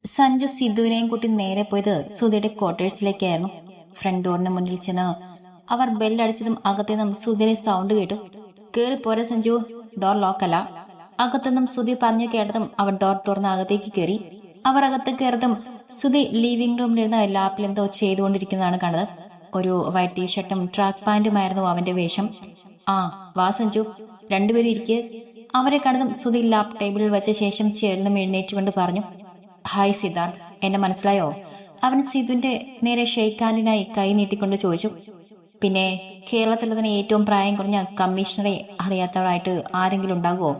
സഞ്ജു സിദ്ധുവിനെയും കൂട്ടി നേരെ പോയത് സുധിയുടെ ക്വാർട്ടേഴ്സിലേക്കായിരുന്നു. ഫ്രണ്ട് ഡോറിന് മുന്നിൽ ചെന്ന് അവർ ബെല്ലടിച്ചതും അകത്തുനിന്നും സുധിയുടെ സൗണ്ട് കേട്ടു. കേറി പോരെ സഞ്ജു, ഡോർ ലോക്കല്ല. അകത്തുനിന്നും സുധി പറഞ്ഞു കേട്ടതും അവർ ഡോർ തുറന്ന് അകത്തേക്ക് കയറി. അവർ അകത്ത് കയറതും സുധി ലിവിംഗ് റൂമിലിരുന്ന് ലാപ്പിൽ എന്തോ ചെയ്തുകൊണ്ടിരിക്കുന്നതാണ് കണ്ടത്. ഒരു വൈറ്റ് ടീഷർട്ടും ട്രാക്ക് പാന്റുമായിരുന്നു അവന്റെ വേഷം. ആ വാ സഞ്ജു, രണ്ടുപേരും ഇരിക്കെ. അവരെ കണ്ടതും സുധി ലാപ്പ് ടേബിളിൽ വെച്ച ശേഷം ചേർന്നും എഴുന്നേറ്റുകൊണ്ട് പറഞ്ഞു, ഹായ് സിദ്ധാർത്ഥ്, എന്നെ മനസ്സിലായോ? അവൻ സിധുവിന്റെ നേരെ ഷെയ്ക്ക് ഹാൻഡിനായി കൈ നീട്ടിക്കൊണ്ട് ചോദിച്ചു. പിന്നെ കേരളത്തിലെ തന്നെ ഏറ്റവും പ്രായം കുറഞ്ഞ കമ്മീഷണറെ അറിയാത്തവരായിട്ട് ആരെങ്കിലും ഉണ്ടാകുമോ?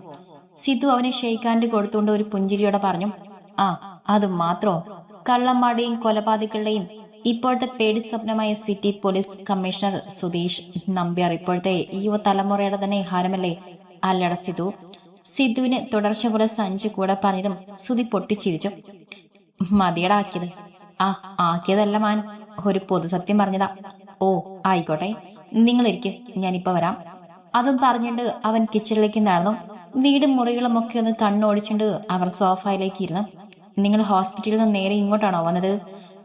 സിധു അവനെ ഷെയ്ക്ക് ഹാൻഡ് കൊടുത്തുകൊണ്ട് ഒരു പുഞ്ചിരിയോടെ പറഞ്ഞു. ആ അത് മാത്രോ? കള്ളന്മാരുടെയും കൊലപാതകളുടെയും ഇപ്പോഴത്തെ പേടി സ്വപ്നമായ city police commissioner Sudheesh Nambiar ഇപ്പോഴത്തെ യുവതലമുറയുടെ തന്നെ ഹാരമല്ലേ? അല്ലട സിധു. സിദ്ധുവിന് തുടർച്ച പോലെ സഞ്ജു കൂടെ പറഞ്ഞതും സുധി പൊട്ടിച്ചിരിച്ചു. മതിയടാക്കിയത്. ആ ആക്കിയതല്ല മാൻ, ഒരു പൊതുസത്യം പറഞ്ഞതാ. ഓ ആയിക്കോട്ടെ, നിങ്ങളിരിക്ക്, ഞാനിപ്പോ വരാം. അതും പറഞ്ഞിട്ട് അവൻ കിച്ചണിലേക്ക് നടന്നു. വീടും മുറികളും ഒക്കെ ഒന്ന് കണ്ണോടിച്ചുകൊണ്ട് അവർ സോഫയിലേക്ക് ഇരുന്നു. നിങ്ങൾ ഹോസ്പിറ്റലിൽ നിന്ന് നേരെ ഇങ്ങോട്ടാണോ വന്നത്?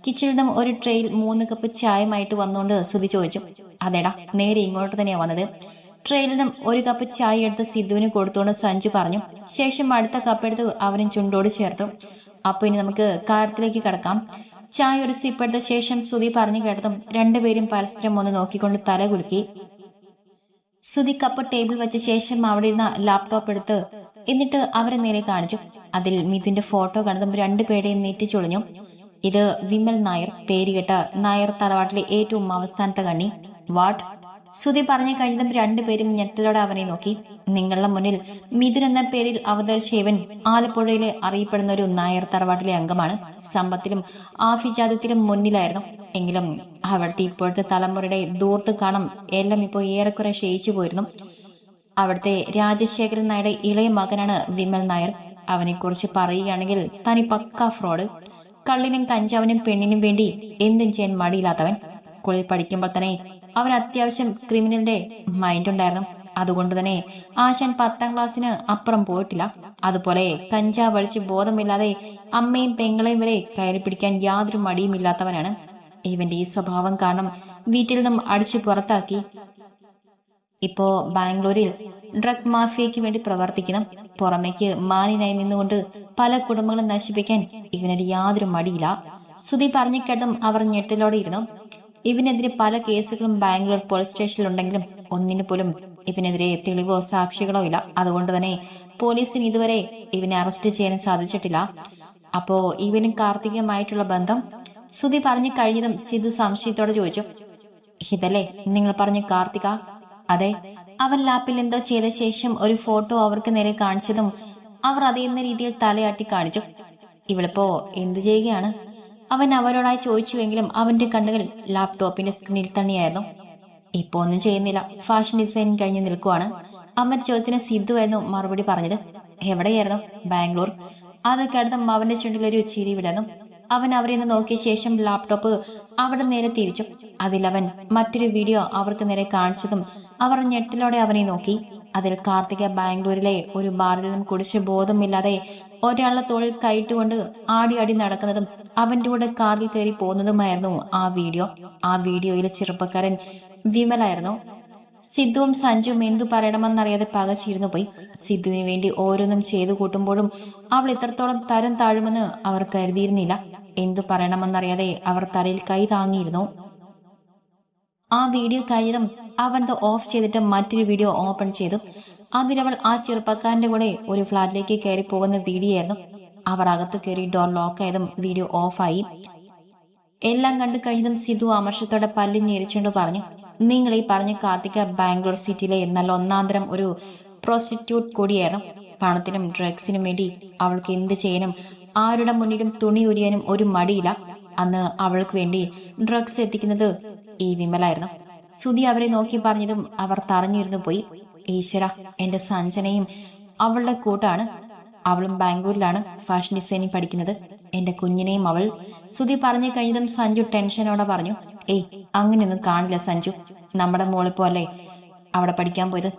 കിച്ചണിൽ നിന്നും ഒരു ട്രെയിൽ 3 കപ്പ് ചായയുമായിട്ട് വന്നുകൊണ്ട് സുധി ചോദിച്ചു. അതേടാ, നേരെ ഇങ്ങോട്ട് തന്നെയാ വന്നത്. ട്രെയിൽ നിന്നും ഒരു കപ്പ് ചായ എടുത്ത് സിദ്ധുവിന് കൊടുത്തുകൊണ്ട് സഞ്ജു പറഞ്ഞു. ശേഷം അടുത്ത കപ്പ് എടുത്ത് അവനും ചുണ്ടോട് ചേർത്തു. അപ്പൊ ഇനി നമുക്ക് കാര്യത്തിലേക്ക് കടക്കാം. ചായ ഒരു സിപ്പ് എടുത്ത ശേഷം സുധി പറഞ്ഞു കേട്ടതും രണ്ടുപേരും പരസ്പരം ഒന്ന് നോക്കിക്കൊണ്ട് തല കുലുക്കി. സുധി കപ്പ് ടേബിൾ വെച്ച ശേഷം അവിടെ ഇരുന്ന ലാപ്ടോപ്പ് എടുത്ത് എന്നിട്ട് അവരെ നേരെ കാണിച്ചു. അതിൽ മിഥുന്റെ ഫോട്ടോ കണ്ടതും രണ്ടുപേരെയും നെറ്റിച്ചൊളിഞ്ഞു. ഇത് വിമൽ നായർ, പേരുകെട്ട നായർ തറവാട്ടിലെ ഏറ്റവും അവസാനത്തെ കണ്ണി. വാട്ട്? സുധി പറഞ്ഞു കഴിഞ്ഞതും രണ്ടുപേരും ഞെട്ടലോടെ അവനെ നോക്കി. നിങ്ങളുടെ മുന്നിൽ മിഥുൻ എന്ന പേരിൽ അവതരിച്ച ഇവൻ ആലപ്പുഴയിലെ അറിയപ്പെടുന്ന ഒരു നായർ തറവാട്ടിലെ അംഗമാണ്. സമ്പത്തിലും ആഭിജാത്യത്തിലും മുന്നിലായിരുന്നു. എങ്കിലും അവിടുത്തെ ഇപ്പോഴത്തെ തലമുറയുടെ ദൂർത്ത് കാണും എല്ലാം ഇപ്പോൾ ഏറെക്കുറെ ക്ഷയിച്ചു പോയിരുന്നു. അവിടുത്തെ രാജശേഖരൻ നായരുടെ ഇളയ മകനാണ് വിമൽ നായർ. അവനെക്കുറിച്ച് പറയുകയാണെങ്കിൽ തനി പക്കാ ഫ്രോഡ്. കള്ളിനും കഞ്ചാവിനും പെണ്ണിനും വേണ്ടി എന്തും ചെയ്യാൻ മടിയില്ലാത്തവൻ. സ്കൂളിൽ പഠിക്കുമ്പോൾ തന്നെ അവൻ അത്യാവശ്യം ക്രിമിനലിന്റെ മൈൻഡ് ഉണ്ടായിരുന്നു. അതുകൊണ്ട് തന്നെ ആശാൻ 10ാം ക്ലാസ്സിന് അപ്പുറം പോയിട്ടില്ല. അതുപോലെ കഞ്ചാവ് വലിച്ച് ബോധമില്ലാതെ അമ്മയും പെങ്ങളെയും വരെ കയറി പിടിക്കാൻ യാതൊരു മടിയുമില്ലാത്തവനാണ്. ഇവന്റെ ഈ സ്വഭാവം കാരണം വീട്ടിൽ നിന്നും അടിച്ചു പുറത്താക്കി. ഇപ്പോ ബാംഗ്ലൂരിൽ ഡ്രഗ് മാഫിയയ്ക്ക് വേണ്ടി പ്രവർത്തിക്കണം. പുറമേക്ക് മാനിനായി നിന്നുകൊണ്ട് പല കുടുംബങ്ങളും നശിപ്പിക്കാൻ ഇവനൊരു യാതൊരു മടിയില്ല. സുധി പറഞ്ഞു കേട്ടതും അവർ ഞെട്ടലോടെ ഇരുന്നു. ഇവനെതിരെ പല കേസുകളും ബാംഗ്ലൂർ പോലീസ് സ്റ്റേഷനിലുണ്ടെങ്കിലും ഒന്നിനു പോലും ഇവനെതിരെ തെളിവോ സാക്ഷികളോ ഇല്ല. അതുകൊണ്ട് തന്നെ പോലീസിന് ഇതുവരെ ഇവനെ അറസ്റ്റ് ചെയ്യാൻ സാധിച്ചിട്ടില്ല. അപ്പോ ഇവനും കാർത്തികമായിട്ടുള്ള ബന്ധം? സുധി പറഞ്ഞു കഴിഞ്ഞതും സിധു സംശയത്തോടെ ചോദിച്ചു. ഇതല്ലേ നിങ്ങൾ പറഞ്ഞ കാർത്തിക? അതെ. അവൻ ലാപ്പിൽ എന്തോ ചെയ്ത ശേഷം ഒരു ഫോട്ടോ അവർക്ക് നേരെ കാണിച്ചതും അവർ അതേന്ന രീതിയിൽ തലയാട്ടി കാണിച്ചു. ഇവളിപ്പോ എന്തു ചെയ്യുകയാണ്? അവൻ അവരോടായി ചോദിച്ചുവെങ്കിലും അവന്റെ കണ്ണുകൾ ലാപ്ടോപ്പിന്റെ സ്ക്രീനിൽ തന്നെയായിരുന്നു. ഇപ്പോ ഒന്നും ചെയ്യുന്നില്ല, ഫാഷൻ ഡിസൈനിങ് കഴിഞ്ഞ് നിൽക്കുവാണ്. അവന്റെ ചോദ്യത്തിന് സിദ്ധുവായിരുന്നു മറുപടി പറഞ്ഞത്. എവിടെയായിരുന്നു? ബാംഗ്ലൂർ. അത് കേട്ടതും അവന്റെ ചുണ്ടിലൊരു ചിരി വിടർന്നു. അവൻ അവരെ നിന്ന് നോക്കിയ ശേഷം ലാപ്ടോപ്പ് അവിടെ നേരെ തിരിച്ചു. അതിലവൻ മറ്റൊരു വീഡിയോ അവർക്ക് നേരെ കാണിച്ചതും അവർ ഞെട്ടലോടെ അവനെ നോക്കി. അതിൽ കാർത്തിക ബാംഗ്ലൂരിലെ ഒരു ബാറിൽ നിന്നും കുടിച്ച് ബോധമില്ലാതെ ഒരാളുടെ തോളിൽ കൈയിട്ടുകൊണ്ട് ആടി ആടി നടക്കുന്നതും അവന്റെ കൂടെ കാറിൽ കയറി പോകുന്നതുമായിരുന്നു ആ വീഡിയോ. ആ വീഡിയോയിലെ ചെറുപ്പക്കാരൻ വിമലായിരുന്നു. സിദ്ധുവും സഞ്ജുവും എന്തു പറയണമെന്നറിയാതെ പകച്ചിരുന്നു പോയി. സിദ്ധുവിന് വേണ്ടി ഓരോന്നും ചെയ്തു കൂട്ടുമ്പോഴും അവൾ ഇത്രത്തോളം തരം താഴുമെന്ന് അവർ കരുതിയിരുന്നില്ല. എന്തു പറയണമെന്നറിയാതെ അവർ തലയിൽ കൈ താങ്ങിയിരുന്നു. ആ വീഡിയോ കഴിഞ്ഞതും അവൻ ഓഫ് ചെയ്തിട്ട് മറ്റൊരു വീഡിയോ ഓപ്പൺ ചെയ്തു. അതിലവൾ ആ ചെറുപ്പക്കാരന്റെ കൂടെ ഒരു ഫ്ലാറ്റിലേക്ക് കയറി പോകുന്ന വീഡിയോ ആയിരുന്നു. അവർ അകത്ത് കയറി ഡോർ ലോക്കായതും വീഡിയോ ഓഫായി. എല്ലാം കണ്ടു കഴിഞ്ഞതും സിധു അമർഷത്തോടെ പല്ലിഞ്ഞെരിച്ചുകൊണ്ട് പറഞ്ഞു, നിങ്ങൾ ഈ പറഞ്ഞ കാർത്തിക ബാംഗ്ലൂർ സിറ്റിയിലെ നല്ല ഒന്നാന്തരം ഒരു പ്രോസ്റ്റിറ്റ്യൂട്ട് കൂടിയായിരുന്നു. പണത്തിനും ഡ്രഗ്സിനും വേണ്ടി അവൾക്ക് എന്ത് ചെയ്യാനും ആരുടെ മുന്നിലും തുണി ഉരിയാനും ഒരു മടിയില്ല. അന്ന് അവൾക്ക് വേണ്ടി ഡ്രഗ്സ് എത്തിക്കുന്നത് ഈ വിമലായിരുന്നു. സുധി അവരെ നോക്കി പറഞ്ഞതും അവർ തറഞ്ഞിരുന്നു പോയി. ഈശ്വര, എന്റെ സഞ്ജനയും അവളുടെ കൂട്ടാണ്. അവളും ബാംഗ്ലൂരിലാണ് ഫാഷൻ ഡിസൈനിങ് പഠിക്കുന്നത്. എന്റെ കുഞ്ഞിനെയും അവൾ. സുധി പറഞ്ഞു കഴിഞ്ഞതും സഞ്ജു ടെൻഷനോടെ പറഞ്ഞു, ഏയ് അങ്ങനെയൊന്നും കാണില്ല സഞ്ജു. നമ്മുടെ മോളിപ്പോ അല്ലേ അവിടെ പഠിക്കാൻ പോയത്.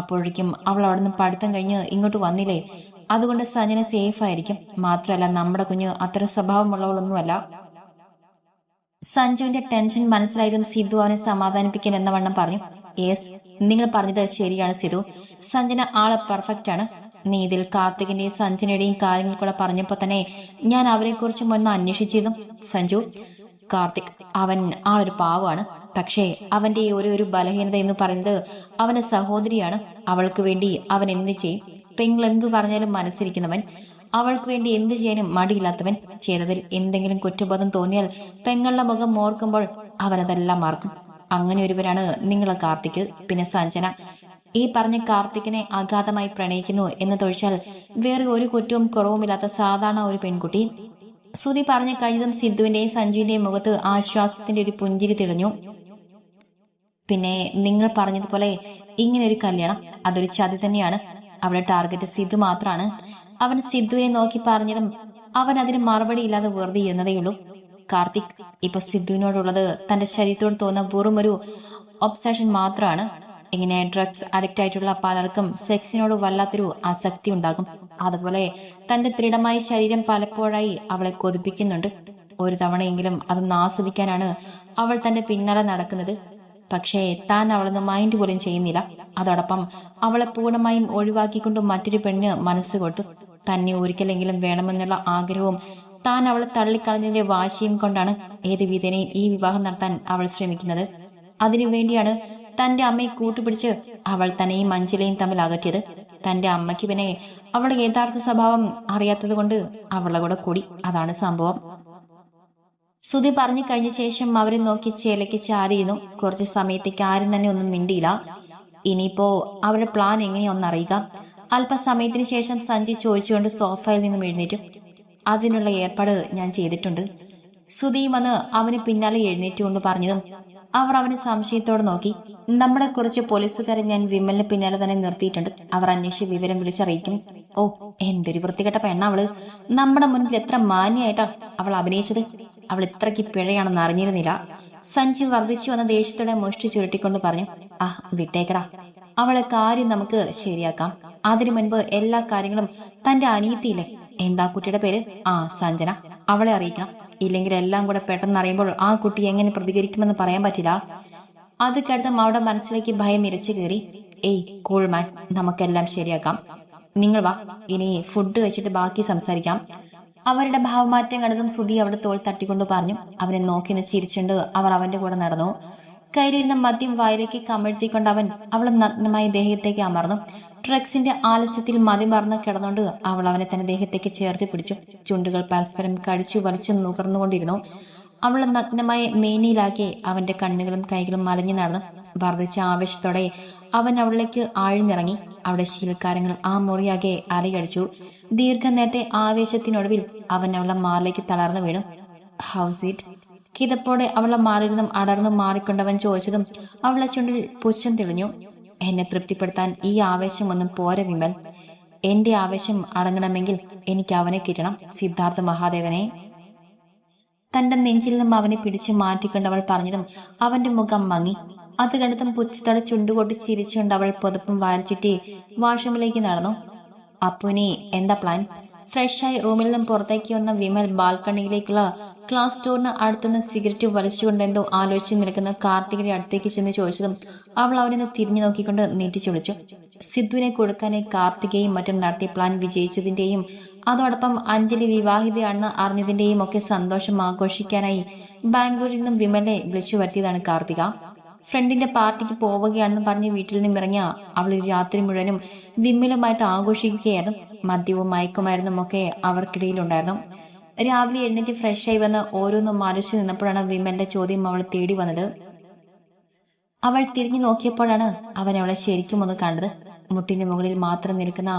അപ്പോഴേക്കും അവൾ അവിടെ നിന്ന് പഠിത്തം കഴിഞ്ഞ് ഇങ്ങോട്ട് വന്നില്ലേ? അതുകൊണ്ട് സഞ്ജന സേഫ് ആയിരിക്കും. മാത്രമല്ല നമ്മുടെ കുഞ്ഞ് അത്ര സ്വഭാവമുള്ളവളൊന്നുമല്ല. സഞ്ജുവിന്റെ ടെൻഷൻ മനസ്സിലായതും സിദ്ധു അവനെ സമാധാനിപ്പിക്കാൻ എന്ന വണ്ണം പറഞ്ഞു. യെസ്, നിങ്ങൾ പറഞ്ഞത് ശരിയാണ് സിദ്ധു. സഞ്ജന ആള് പെർഫെക്റ്റ് ആണ്. നീ ഇതിൽ കാർത്തികിന്റെയും സഞ്ജനയുടെയും കാര്യങ്ങൾ കൂടെ പറഞ്ഞപ്പോ തന്നെ ഞാൻ അവരെ കുറിച്ചും ഒന്ന് അന്വേഷിച്ചിരുന്നു സഞ്ജു. കാർത്തിക് അവൻ ആളൊരു പാവമാണ്. പക്ഷേ അവന്റെ ഒരു ബലഹീനത എന്ന് പറയുന്നത് അവന്റെ സഹോദരിയാണ്. അവൾക്ക് വേണ്ടി അവൻ എന്ത് ചെയ്യും. പെങ്ങൾ എന്തു പറഞ്ഞാലും മനസ്സിരിക്കുന്നവൻ, അവൾക്ക് വേണ്ടി എന്ത് ചെയ്യാനും മടിയില്ലാത്തവൻ. ചെയ്തതിൽ എന്തെങ്കിലും കുറ്റബോധം തോന്നിയാൽ പെങ്ങളുടെ മുഖം ഓർക്കുമ്പോൾ അവനതെല്ലാം മറക്കും. അങ്ങനെ ഒരുവനാണ് നിങ്ങളെ കാർത്തിക്. പിന്നെ സഞ്ജന ഈ പറഞ്ഞ കാർത്തികിനെ അഗാധമായി പ്രണയിക്കുന്നു എന്നതൊഴിച്ചാൽ വേറെ ഒരു കുറ്റവും കുറവുമില്ലാത്ത സാധാരണ ഒരു പെൺകുട്ടി. സുധി പറഞ്ഞു കഴിഞ്ഞതും സിദ്ധുവിന്റെയും സഞ്ജുവിന്റെയും മുഖത്ത് ആശ്വാസത്തിന്റെ ഒരു പുഞ്ചിരി തെളിഞ്ഞു. പിന്നെ നിങ്ങൾ പറഞ്ഞതുപോലെ ഇങ്ങനെ ഒരു കല്യാണം അതൊരു ചതി തന്നെയാണ്. അവരുടെ ടാർഗറ്റ് സിദ്ധു മാത്രമാണ്. അവൻ സിദ്ധുവിനെ നോക്കി പറഞ്ഞതും അവൻ അതിന് മറുപടി ഇല്ലാതെ വെറുതെ ഇരുന്നതേയുള്ളൂ. കാർത്തിക് ഇപ്പൊ സിദ്ധുവിനോടുള്ളത് തന്റെ ശരീരത്തോട് തോന്നുന്ന വെറും ഒരു ഒബ്സഷൻ മാത്രമാണ്. ഇങ്ങനെ ഡ്രഗ്സ് അഡിക്റ്റ് ആയിട്ടുള്ള പലർക്കും സെക്സിനോട് വല്ലാത്തൊരു ആസക്തി ഉണ്ടാകും. അതുപോലെ തന്റെ ദൃഢമായ ശരീരം പലപ്പോഴായി അവളെ കൊതിപ്പിക്കുന്നുണ്ട്. ഒരു തവണയെങ്കിലും അതൊന്ന് ആസ്വദിക്കാനാണ് അവൾ തന്റെ പിന്നാലെ നടക്കുന്നത്. പക്ഷേ താൻ അവളൊന്ന് മൈൻഡ് പോലും ചെയ്യുന്നില്ല. അതോടൊപ്പം അവളെ പൂർണ്ണമായും ഒഴിവാക്കിക്കൊണ്ട് മറ്റൊരു പെണ്ണിന് മനസ്സ് കൊടുത്തു. തന്നെ ഒരിക്കലെങ്കിലും വേണമെന്നുള്ള ആഗ്രഹവും താൻ അവളെ തള്ളിക്കളഞ്ഞതിന്റെ വാശിയും കൊണ്ടാണ് ഏത് വിധേനയും ഈ വിവാഹം നടത്താൻ അവൾ ശ്രമിക്കുന്നത്. അതിനുവേണ്ടിയാണ് തന്റെ അമ്മയെ കൂട്ടുപിടിച്ച് അവൾ തന്നെയും മഞ്ജലയും തമ്മിൽ അകറ്റിയത്. തന്റെ അമ്മയ്ക്ക് പിന്നെ അവളുടെ യഥാർത്ഥ സ്വഭാവം അറിയാത്തത് കൊണ്ട് അവളുടെ കൂടെ കൂടി. അതാണ് സംഭവം. സുധി പറഞ്ഞു കഴിഞ്ഞ ശേഷം അവരെ നോക്കി ചേലയ്ക്ക് ചാരിയിരുന്നു. കുറച്ചു സമയത്തേക്ക് ആരും തന്നെ ഒന്നും മിണ്ടിയില്ല. ഇനിയിപ്പോ അവരുടെ പ്ലാൻ എങ്ങനെയൊന്നറിയുക. അല്പസമയത്തിന് ശേഷം സഞ്ജി ചോദിച്ചുകൊണ്ട് സോഫയിൽ നിന്നും എഴുന്നേറ്റു. അതിനുള്ള ഏർപ്പാട് ഞാൻ ചെയ്തിട്ടുണ്ട്. സുധിയും വന്ന് അവന് പിന്നാലെ എഴുന്നേറ്റുകൊണ്ട് പറഞ്ഞതും അവർ അവനെ സംശയത്തോടെ നോക്കി. നമ്മുടെ കുറച്ച് പോലീസുകാരെ ഞാൻ വിമലിന് പിന്നാലെ തന്നെ നിർത്തിയിട്ടുണ്ട്. അവർ അന്വേഷിച്ച് വിവരം വിളിച്ചറിയിക്കും. ഓ, എന്തൊരു വൃത്തികെട്ട പെണ്ണ അവള്. നമ്മുടെ മുന്നിൽ എത്ര മാന്യായിട്ടാ അവൾ അഭിനയിച്ചത്. അവൾ ഇത്രയ്ക്ക് പിഴയാണെന്ന് അറിഞ്ഞിരുന്നില്ല. സഞ്ജീവ് വർദ്ധിച്ചു വന്ന ദേഷ്യത്തോടെ മുഷ്ടി ചുരുട്ടിക്കൊണ്ട് പറഞ്ഞു. ആ വിട്ടേക്കടാ, അവളെ കാര്യം നമുക്ക് ശരിയാക്കാം. അതിനു മുൻപ് എല്ലാ കാര്യങ്ങളും തന്റെ അനിയത്തിയില്ലേ, എന്താ കുട്ടിയുടെ പേര്? ആ സഞ്ജന. അവളെ അറിയിക്കണം. ഇല്ലെങ്കിൽ എല്ലാം കൂടെ പെട്ടെന്ന് അറിയുമ്പോൾ ആ കുട്ടി എങ്ങനെ പ്രതികരിക്കുമെന്ന് പറയാൻ പറ്റില്ല. അത് കേട്ടതും അവരുടെ മനസ്സിലേക്ക് ഭയം ഇരച്ചു കയറി. ഏയ് കൂൾ മാൻ, നമുക്കെല്ലാം ശരിയാക്കാം. നിങ്ങൾ വാ, ഇനി ഫുഡ് കഴിച്ചിട്ട് ബാക്കി സംസാരിക്കാം. അവരുടെ ഭാവമാറ്റം കണ്ടതും സുധി അവിടെ തോൾ തട്ടിക്കൊണ്ട് പറഞ്ഞു. അവനെ നോക്കി നിന്ന് ചിരിച്ചുകൊണ്ട് അവർ അവന്റെ കൂടെ നടന്നു. കയ്യിലിരുന്ന മദ്യം വായിലേക്ക് കമഴ്ത്തിക്കൊണ്ട് അവൻ അവളെ നഗ്നമായ ദേഹത്തേക്ക് അമർന്നു. ഡ്രഗ്സിന്റെ ആലസ്യത്തിൽ മതി മറന്ന് കിടന്നുകൊണ്ട് അവൾ അവനെ തന്റെ ദേഹത്തേക്ക് ചേർത്ത് പിടിച്ചു. ചുണ്ടുകൾ പരസ്പരം കടിച്ചു വലിച്ചു നുകർന്നുകൊണ്ടിരുന്നു. അവളെ നഗ്നമായ മേനിയിലാക്കി അവന്റെ കണ്ണുകളും കൈകളും മലഞ്ഞു നടന്നു. വർദ്ധിച്ച ആവേശത്തോടെ അവൻ അവളിലേക്ക് ആഴ്ന്നിറങ്ങി. അവിടെ ശീലക്കാരങ്ങൾ ആ മുറിയാകെ അലയടിച്ചു. ദീർഘനേരത്തെ ആവേശത്തിനൊടുവിൽ അവൻ അവളെ മാറിലേക്ക് തളർന്നു വീണു. House it? കിതപ്പോടെ അവളെ മാറിൽ നിന്നും അടർന്നു മാറിക്കൊണ്ടവൻ ചോദിച്ചതും അവളെ ചുണ്ടിൽ പുച്ഛം തെളിഞ്ഞു. എന്നെ തൃപ്തിപ്പെടുത്താൻ ഈ ആവേശമൊന്നും പോര വിമൽ. എന്റെ ആവേശം അടങ്ങണമെങ്കിൽ എനിക്ക് അവനെ കിട്ടണം, സിദ്ധാർത്ഥ മഹാദേവനെ. തന്റെ നെഞ്ചിൽ നിന്നും അവനെ പിടിച്ചു മാറ്റിക്കൊണ്ട് അവൾ പറഞ്ഞതും അവന്റെ മുഖം മങ്ങി. അത് കണ്ടതും പുച്ഛത്തോടെ ചുണ്ടുകൊട്ടി ചിരിച്ചുകൊണ്ട് അവൾ പുതപ്പും വാരിച്ചുറ്റി വാഷ്റൂമിലേക്ക് നടന്നു. അപ്പുനി എന്താ പ്ലാൻ? ഫ്രഷായി റൂമിൽ നിന്നും പുറത്തേക്ക് വന്ന വിമൽ ബാൽക്കണിയിലേക്കുള്ള ക്ലാസ് ഡോറിന് അടുത്തുനിന്ന് സിഗരറ്റ് വലിച്ചുകൊണ്ട് എന്തോ ആലോചിച്ച് നിൽക്കുന്ന കാർത്തികയുടെ അടുത്തേക്ക് ചെന്ന് ചോദിച്ചതും അവൾ അവനെ തിരിഞ്ഞു നോക്കിക്കൊണ്ട് നീട്ടിച്ചു വിളിച്ചു. സിദ്ധുവിനെ കൊടുക്കാനായി കാർത്തികയും മറ്റും നടത്തിയ പ്ലാൻ വിജയിച്ചതിന്റെയും അതോടൊപ്പം അഞ്ജലി വിവാഹിതയാണെന്ന് അറിഞ്ഞതിന്റെയും ഒക്കെ സന്തോഷം ആഘോഷിക്കാനായി ബാംഗ്ലൂരിൽ നിന്നും വിമലിനെ വിളിച്ചു വരുത്തിയതാണ് കാർത്തിക. ഫ്രണ്ടിന്റെ പാർട്ടിക്ക് പോവുകയാണെന്ന് പറഞ്ഞ് വീട്ടിൽ നിന്നും ഇറങ്ങിയ അവൾ രാത്രി മുഴുവനും വിമലുമായിട്ട് ആഘോഷിക്കുകയായിരുന്നു. മദ്യവും മയക്കുമരുന്നും ഒക്കെ അവർക്കിടയിലുണ്ടായിരുന്നു. രാവിലെ എഴുന്നേറ്റ് ഫ്രഷായി വന്ന് ഓരോന്നും ആലോചിച്ച് നിന്നപ്പോഴാണ് വിമലിന്റെ ചോദ്യം അവളെ തേടി വന്നത്. അവൾ തിരിഞ്ഞു നോക്കിയപ്പോഴാണ് അവൻ അവളെ ശരിക്കും ഒന്ന് കണ്ടത്. മുട്ടിന്റെ മുകളിൽ മാത്രം നിൽക്കുന്ന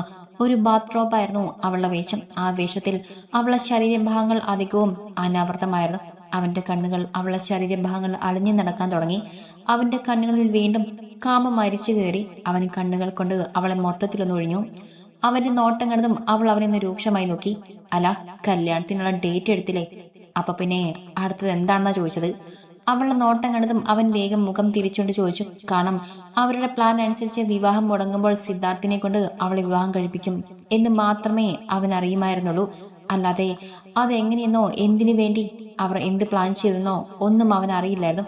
ഒരു ബാത്റോബായിരുന്നു അവളുടെ വേഷം. ആ വേഷത്തിൽ അവളുടെ ശരീരഭാഗങ്ങൾ അധികവും അനാവൃതമായിരുന്നു. അവന്റെ കണ്ണുകൾ അവളുടെ ശരീരഭാഗങ്ങൾ അളിഞ്ഞു നടക്കാൻ തുടങ്ങി. അവന്റെ കണ്ണുകളിൽ വീണ്ടും കാമം മരിച്ചു കയറി. അവൻ കണ്ണുകൾ കൊണ്ട് അവളെ മൊത്തത്തിലൊന്നൊഴിഞ്ഞു. അവന്റെ നോട്ടം കണ്ടതും അവൾ അവനെ രൂക്ഷമായി നോക്കി. അല്ല, കല്യാണത്തിനുള്ള ഡേറ്റ് എടുത്തില്ലേ? അപ്പൊ പിന്നെ അടുത്തത് എന്താണെന്നാ ചോദിച്ചത്? അവളുടെ നോട്ടം കണ്ടതും അവൻ വേഗം മുഖം തിരിച്ചുകൊണ്ട് ചോദിച്ചു. കാരണം അവരുടെ പ്ലാൻ അനുസരിച്ച് വിവാഹം മുടങ്ങുമ്പോൾ സിദ്ധാർത്ഥിനെ കൊണ്ട് അവളെ വിവാഹം കഴിപ്പിക്കും എന്ന് മാത്രമേ അവൻ അറിയുമായിരുന്നുള്ളൂ. അല്ലാതെ അതെങ്ങനെയെന്നോ എന്തിനു വേണ്ടി അവർ എന്ത് പ്ലാൻ ചെയ്തെന്നോ ഒന്നും അവൻ അറിയില്ലായിരുന്നു.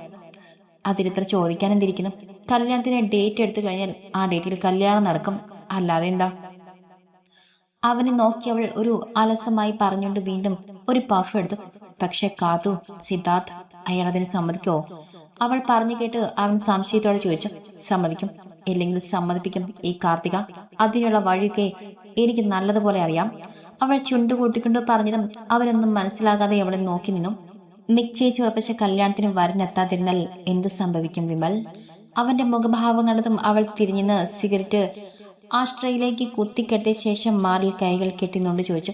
അതിലിത്ര ചോദിക്കാൻ എന്തിരിക്കുന്നു? കല്യാണത്തിന് ഡേറ്റ് എടുത്തു കഴിഞ്ഞാൽ ആ ഡേറ്റിൽ കല്യാണം നടക്കും, അല്ലാതെ എന്താ? അവനെ നോക്കി അവൾ ഒരു അലസമായി പറഞ്ഞുകൊണ്ട് വീണ്ടും ഒരു പഫ് എടുത്തു. പക്ഷെ കാത്തു, സിദ്ധാർത്ഥ് അയാൾ അതിന് സമ്മതിക്കോ? അവൾ പറഞ്ഞു കേട്ട് അവൻ സംശയത്തോടെ ചോദിച്ചു. സമ്മതിക്കും, ഇല്ലെങ്കിൽ സമ്മതിപ്പിക്കും ഈ കാർത്തിക. അതിനുള്ള വഴിയൊക്കെ എനിക്ക് നല്ലതുപോലെ അറിയാം. അവൾ ചുണ്ടുകൂട്ടിക്കൊണ്ട് പറഞ്ഞതും അവനൊന്നും മനസ്സിലാകാതെ അവളെ നോക്കി നിന്നു. നിശ്ചയിച്ചുറപ്പിച്ച കല്യാണത്തിന് വരനെത്താതിരുന്നാൽ എന്ത് സംഭവിക്കും വിമൽ? അവന്റെ മുഖഭാവം കണ്ടതും അവൾ തിരിഞ്ഞെന്ന് സിഗരറ്റ് ആഷ്ട്രയിലേക്ക് കുത്തിക്കെട്ടിയ ശേഷം മാറിൽ കൈകൾ കെട്ടിന്നുകൊണ്ട് ചോദിച്ചു.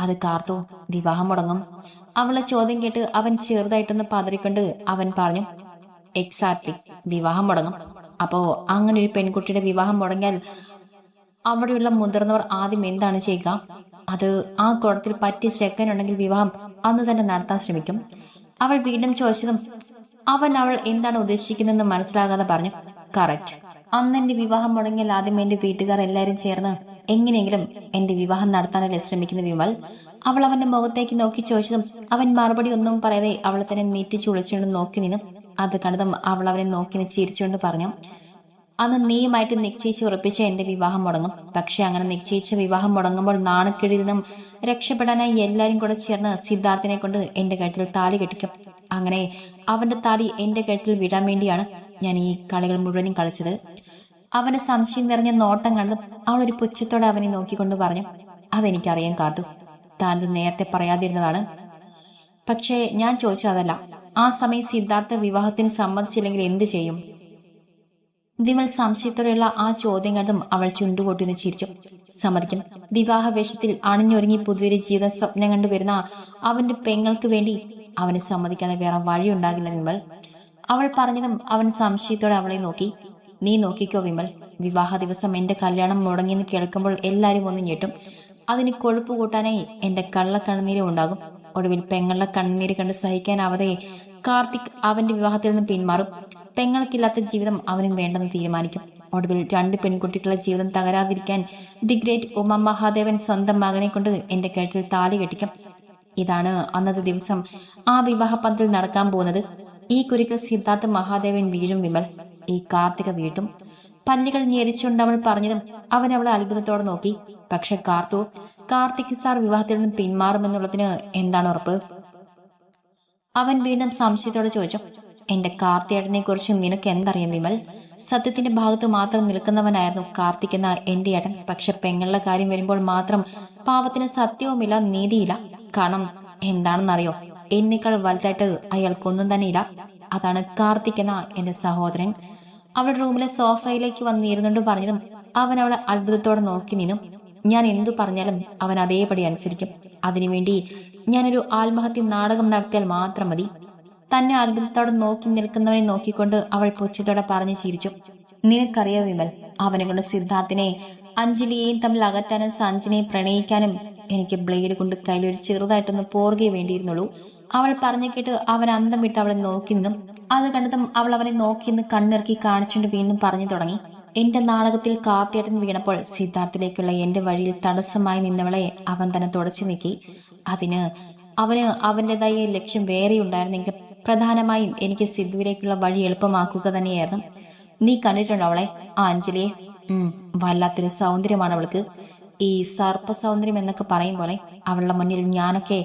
അത് കാർത്തു, വിവാഹം മുടങ്ങും. അവളെ ചോദ്യം കേട്ട് അവൻ ചെറുതായിട്ടൊന്ന് പതറിക്കൊണ്ട് അവൻ പറഞ്ഞു. എക്സാക്ട്ലി, വിവാഹം മുടങ്ങും. അപ്പോ അങ്ങനെ ഒരു പെൺകുട്ടിയുടെ വിവാഹം മുടങ്ങിയാൽ അവിടെയുള്ള മുതിർന്നവർ ആദ്യം എന്താണ് ചെയ്യുക? അത് ആ കുളത്തിൽ പറ്റിയ ചെക്കനുണ്ടെങ്കിൽ വിവാഹം അന്ന് തന്നെ നടത്താൻ ശ്രമിക്കും. അവൾ വീണ്ടും ചോദിച്ചതും അവൾ എന്താണ് ഉദ്ദേശിക്കുന്നതെന്ന് മനസ്സിലാകാതെ പറഞ്ഞു. കറക്റ്റ്. അന്ന് എന്റെ വിവാഹം മുടങ്ങിയാൽ ആദ്യം എന്റെ വീട്ടുകാർ എല്ലാരും ചേർന്ന് എങ്ങനെയെങ്കിലും എന്റെ വിവാഹം നടത്താനല്ലേ ശ്രമിക്കുന്ന വിമൽ? അവൾ അവന്റെ മുഖത്തേക്ക് നോക്കി ചോദിച്ചതും അവൻ മറുപടി ഒന്നും പറയാതെ അവളെ തന്നെ നീറ്റി ചുളിച്ചുകൊണ്ട് നോക്കി നിന്നു. അത് കണ്ടതും അവൾ അവനെ നോക്കി ചിരിച്ചുകൊണ്ട് പറഞ്ഞു. അന്ന് നീയുമായിട്ട് നിശ്ചയിച്ച് ഉറപ്പിച്ച എന്റെ വിവാഹം മുടങ്ങും. പക്ഷെ അങ്ങനെ നിശ്ചയിച്ച വിവാഹം മുടങ്ങുമ്പോൾ നാണക്കേടിൽ നിന്നും രക്ഷപ്പെടാനായി എല്ലാരും കൂടെ ചേർന്ന് സിദ്ധാർത്ഥിനെ കൊണ്ട് എന്റെ കഴുത്തിൽ താലി കെട്ടിക്കും. അങ്ങനെ അവന്റെ താലി എന്റെ കഴുത്തിൽ വിടാൻ വേണ്ടിയാണ് ഞാൻ ഈ കളികൾ മുഴുവനും കളിച്ചത്. അവന്റെ സംശയം നിറഞ്ഞ നോട്ടം കണ്ടതും അവൾ ഒരു പുച്ഛത്തോടെ അവനെ നോക്കിക്കൊണ്ട് പറഞ്ഞു. അതെനിക്കറിയാം കാർത്തു, താനത് നേരത്തെ പറയാതിരുന്നതാണ്. പക്ഷേ ഞാൻ ചോദിച്ചതല്ല. ആ സമയം സിദ്ധാർത്ഥ വിവാഹത്തിന് സമ്മതിച്ചില്ലെങ്കിൽ എന്തു ചെയ്യും? വിമൽ സംശയത്തോടെയുള്ള ആ ചോദ്യം കണ്ടും അവൾ ചുണ്ടുകൊട്ടിന്ന് ചിരിച്ചു. സമ്മതിക്കും. വിവാഹവേഷത്തിൽ അണിഞ്ഞൊരുങ്ങി പുതിയൊരു ജീവിത സ്വപ്നം കണ്ടുവരുന്ന അവന്റെ പെങ്ങൾക്ക് വേണ്ടി അവനെ സമ്മതിക്കാതെ വേറെ വഴിയുണ്ടാകില്ല വിമൽ. അവൾ പറഞ്ഞതും അവൻ സംശയത്തോടെ അവളെ നോക്കി. നീ നോക്കിക്കോ വിമൽ, വിവാഹ ദിവസം എന്റെ കല്യാണം മുടങ്ങിയെന്ന് കേൾക്കുമ്പോൾ എല്ലാരും ഒന്ന് ഞെട്ടും. അതിന് കൊഴുപ്പ് കൂട്ടാനായി എന്റെ കള്ളക്കണ്ണുനീരും ഉണ്ടാകും. ഒടുവിൽ പെങ്ങളുടെ കണ്ണുനീര് കണ്ട് സഹിക്കാനാവാതെ കാർത്തിക് അവന്റെ വിവാഹത്തിൽ നിന്ന് പിന്മാറും. പെങ്ങൾക്കില്ലാത്ത ജീവിതം അവനും വേണ്ടെന്ന് തീരുമാനിക്കും. ഒടുവിൽ 2 പെൺകുട്ടികളുടെ ജീവിതം തകരാതിരിക്കാൻ ദി ഗ്രേറ്റ് ഉമ മഹാദേവൻ സ്വന്തം മകനെ കൊണ്ട് എന്റെ കഴുത്തിൽ താലി കെട്ടിക്കും. ഇതാണ് അന്നത്തെ ദിവസം ആ വിവാഹ പന്തൽ നടക്കാൻ പോകുന്നത്. ഈ കുരുക്കിൽ സിദ്ധാർത്ഥ മഹാദേവൻ വീഴും വിമൽ, ഈ കാർത്തിക വീഴ്ത്തും. പല്ലുകൾ ഞെരിച്ചുകൊണ്ട് അവൾ പറഞ്ഞതും അവൻ അവളെ അത്ഭുതത്തോടെ നോക്കി. പക്ഷെ കാർത്തിക് സാർ വിവാഹത്തിൽ നിന്നും പിന്മാറുമെന്നുള്ളതിന് എന്താണ് ഉറപ്പ്? അവൻ വീണ്ടും സംശയത്തോടെ ചോദിച്ചു. എന്റെ കാർത്തിയേട്ടനെ കുറിച്ച് നിനക്ക് എന്തറിയാം വിമൽ? സത്യത്തിന്റെ ഭാഗത്ത് മാത്രം നിൽക്കുന്നവനായിരുന്നു കാർത്തിക് എന്ന എന്റെ ഏട്ടൻ. പക്ഷെ പെങ്ങളുടെ കാര്യം വരുമ്പോൾ മാത്രം പാവത്തിന് സത്യവുമില്ല, നീതിയില്ല. കാരണം എന്താണെന്നറിയോ? എന്നേക്കാൾ വലുതായിട്ട് അയാൾക്കൊന്നും തന്നെ ഇല്ല. അതാണ് കാർത്തിക് എന്ന എന്റെ സഹോദരൻ. അവൾ റൂമിലെ സോഫയിലേക്ക് വന്നിരുന്നുകൊണ്ട് പറഞ്ഞതും അവൻ അവളെ അത്ഭുതത്തോടെ നോക്കി നിന്നു. ഞാൻ എന്തു പറഞ്ഞാലും അവൻ അതേപടി അനുസരിക്കും. അതിനുവേണ്ടി ഞാനൊരു ആത്മഹത്യ നാടകം നടത്തിയാൽ മാത്രം മതി. തന്നെ അത്ഭുതത്തോടെ നോക്കി നിൽക്കുന്നവനെ നോക്കിക്കൊണ്ട് അവൾ പുച്ഛത്തോടെ പറഞ്ഞു ചിരിച്ചു. നിനക്കറിയോ വിമൽ, അവനെ കൊണ്ട് സിദ്ധാർത്ഥിനെ അഞ്ജലിയെയും തമ്മിൽ അകറ്റാനും സഞ്ജനെ പ്രണയിക്കാനും എനിക്ക് ബ്ലേഡ് കൊണ്ട് കയ്യിലൊരു ചെറുതായിട്ടൊന്ന് പോർകെ വേണ്ടിയിരുന്നുള്ളൂ. അവൾ പറഞ്ഞു കേട്ട് അവൻ അന്തം വിട്ട് അവളെ നോക്കി നിന്നും. അത് കണ്ടതും അവൾ അവനെ നോക്കിയെന്ന് കണ്ണിറക്കി കാണിച്ചുകൊണ്ട് വീണ്ടും പറഞ്ഞു തുടങ്ങി. എന്റെ നാടകത്തിൽ കാർത്തിയേട്ടൻ വീണപ്പോൾ സിദ്ധാർത്ഥിലേക്കുള്ള എന്റെ വഴിയിൽ തടസ്സമായി നിന്നവളെ അവൻ തന്നെ തുടച്ചു നീക്കി. അവന് അവന്റേതായ ലക്ഷ്യം വേറെ ഉണ്ടായിരുന്നെങ്കിലും പ്രധാനമായും എനിക്ക് സിദ്ധുവിലേക്കുള്ള വഴി എളുപ്പമാക്കുക തന്നെയായിരുന്നു. നീ കണ്ടിട്ടുണ്ടോ അവളെ, ആ അഞ്ജലിയെ? വല്ലാത്തൊരു സൗന്ദര്യമാണ് അവൾക്ക്. ഈ സർപ്പ സൗന്ദര്യം എന്നൊക്കെ പറയും പോലെ. അവളുടെ മുന്നിൽ ഞാനൊക്കെ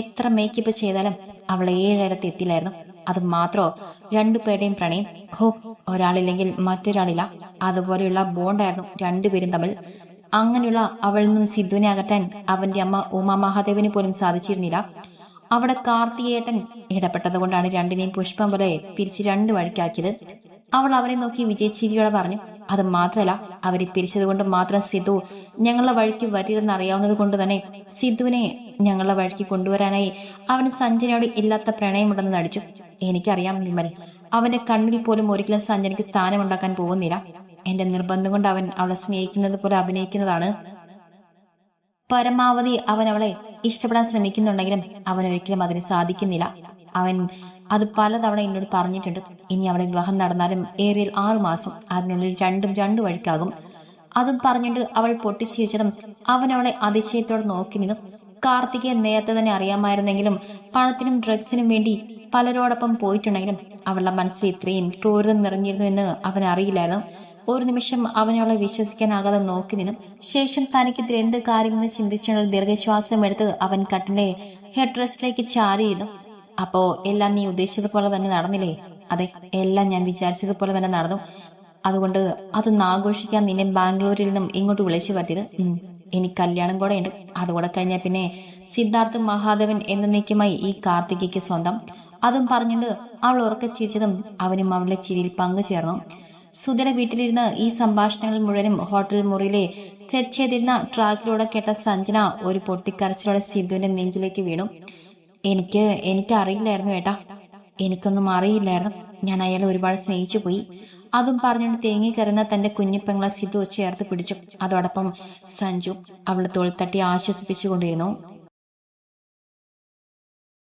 എത്ര മേക്കപ്പ് ചെയ്താലും അവൾ 7 എത്തില്ലായിരുന്നു. അത് മാത്രോ 2 പേരുടെയും പ്രണയം. ഒരാളില്ലെങ്കിൽ മറ്റൊരാളില്ല. അതുപോലെയുള്ള ബോണ്ടായിരുന്നു 2 പേരും തമ്മിൽ. അങ്ങനെയുള്ള അവളിൽ നിന്നും സിദ്ധുവിനെ അകറ്റാൻ അവന്റെ അമ്മ ഉമാ മഹാദേവന് പോലും സാധിച്ചിരുന്നില്ല. അവിടെ കാർത്തികേട്ടൻ ഇടപെട്ടത് കൊണ്ടാണ് 2നെയും പുഷ്പം പോലെ പിരിച്ച് 2 വഴിക്കാക്കിയത്. അവൾ അവനെ നോക്കി വിജയച്ചിരിയോടെ പറഞ്ഞു. അത് മാത്രമല്ല, അവരെ പിരിച്ചതുകൊണ്ട് മാത്രം സിദ്ധു ഞങ്ങളുടെ വഴിക്ക് വരില്ലെന്ന് അറിയാവുന്നത് കൊണ്ട് തന്നെ സിദ്ധുവിനെ ഞങ്ങളുടെ വഴിക്ക് കൊണ്ടുവരാനായി അവന് സഞ്ജനയോട് ഇല്ലാത്ത പ്രണയമുണ്ടെന്ന് നടിച്ചു. എനിക്കറിയാം വിമൽ, അവന്റെ കണ്ണിൽ പോലും ഒരിക്കലും സഞ്ജനയ്ക്ക് സ്ഥാനമുണ്ടാക്കാൻ പോകുന്നില്ല. എന്റെ നിർബന്ധം കൊണ്ട് അവൻ അവളെ സ്നേഹിക്കുന്നത് പോലെ അഭിനയിക്കുന്നതാണ്. പരമാവധി അവൻ അവളെ ഇഷ്ടപ്പെടാൻ ശ്രമിക്കുന്നുണ്ടെങ്കിലും അവൻ ഒരിക്കലും അതിന് സാധിക്കുന്നില്ല. അവൻ അത് പലതവണ എന്നോട് പറഞ്ഞിട്ടുണ്ട്. ഇനി അവിടെ വിവാഹം നടന്നാലും ഏറിയാൽ 6 മാസം, അതിനുള്ളിൽ രണ്ടും രണ്ടു വഴിക്കാകും. അതും പറഞ്ഞിട്ട് അവൾ പൊട്ടിച്ചിരിച്ചതും അവൻ അവളെ അതിശയത്തോടെ നോക്കി നിന്നു. കാർത്തികയെ നേരത്തെ തന്നെ അറിയാമായിരുന്നെങ്കിലും പണത്തിനും ഡ്രഗ്സിനും വേണ്ടി പലരോടൊപ്പം പോയിട്ടുണ്ടെങ്കിലും അവളുടെ മനസ്സിൽ ഇത്രയും ക്രൂരത നിറഞ്ഞിരുന്നു എന്ന് അവൻ അറിയില്ലായിരുന്നു. ഒരു നിമിഷം അവനവളെ വിശ്വസിക്കാനാകാതെ നോക്കി നിന്നു. ശേഷം തനിക്കെതിരെ എന്ത് കാര്യമെന്ന് ചിന്തിച്ചുള്ള ദീർഘശ്വാസം എടുത്ത് അവൻ കട്ടിലെ ഹെഡ് റെസ്റ്റിലേക്ക് ചാരിയിരുന്നു. അപ്പോ എല്ലാം നീ ഉദ്ദേശിച്ചതുപോലെ തന്നെ നടന്നില്ലേ? അതെ, എല്ലാം ഞാൻ വിചാരിച്ചതുപോലെ തന്നെ നടന്നു. അതുകൊണ്ട് അതൊന്ന് ആഘോഷിക്കാൻ നിന്നെ ബാംഗ്ലൂരിൽ നിന്നും ഇങ്ങോട്ട് വിളിച്ചു പറ്റിയത്. എനിക്ക് കല്യാണം കൂടെ ഉണ്ട്. അതുകൂടെ കഴിഞ്ഞാൽ പിന്നെ സിദ്ധാർത്ഥ് മഹാദേവൻ എന്നേക്കുമായി ഈ കാർത്തികയ്ക്ക് സ്വന്തം. അതും പറഞ്ഞിട്ട് അവൾ ഉറക്കെ ചിരിച്ചതും അവനും അവളുടെ ചിരിയിൽ പങ്കുചേർന്നു. സുധയുടെ വീട്ടിലിരുന്ന് ഈ സംഭാഷണങ്ങൾ മുഴുവനും ഹോട്ടൽ മുറിയിലെ സെറ്റ് ചെയ്തിരുന്ന ട്രാക്കിലൂടെ കേട്ട സഞ്ജന ഒരു പൊട്ടിക്കരച്ചിലൂടെ സിദ്ധുവിന്റെ നെഞ്ചിലേക്ക് വീണു. എനിക്ക് അറിയില്ലായിരുന്നു ഏട്ടാ, എനിക്കൊന്നും അറിയില്ലായിരുന്നു. ഞാൻ അയാളെ ഒരുപാട് സ്നേഹിച്ചു പോയി. അതും പറഞ്ഞുകൊണ്ട് തേങ്ങിക്കരയുന്ന തന്റെ കുഞ്ഞിപ്പെങ്ങളെ സിദ്ധു ചേർത്ത് പിടിച്ചു. അതോടൊപ്പം സഞ്ജു അവളെ തോൾ തട്ടി ആശ്വസിപ്പിച്ചുകൊണ്ടിരുന്നു.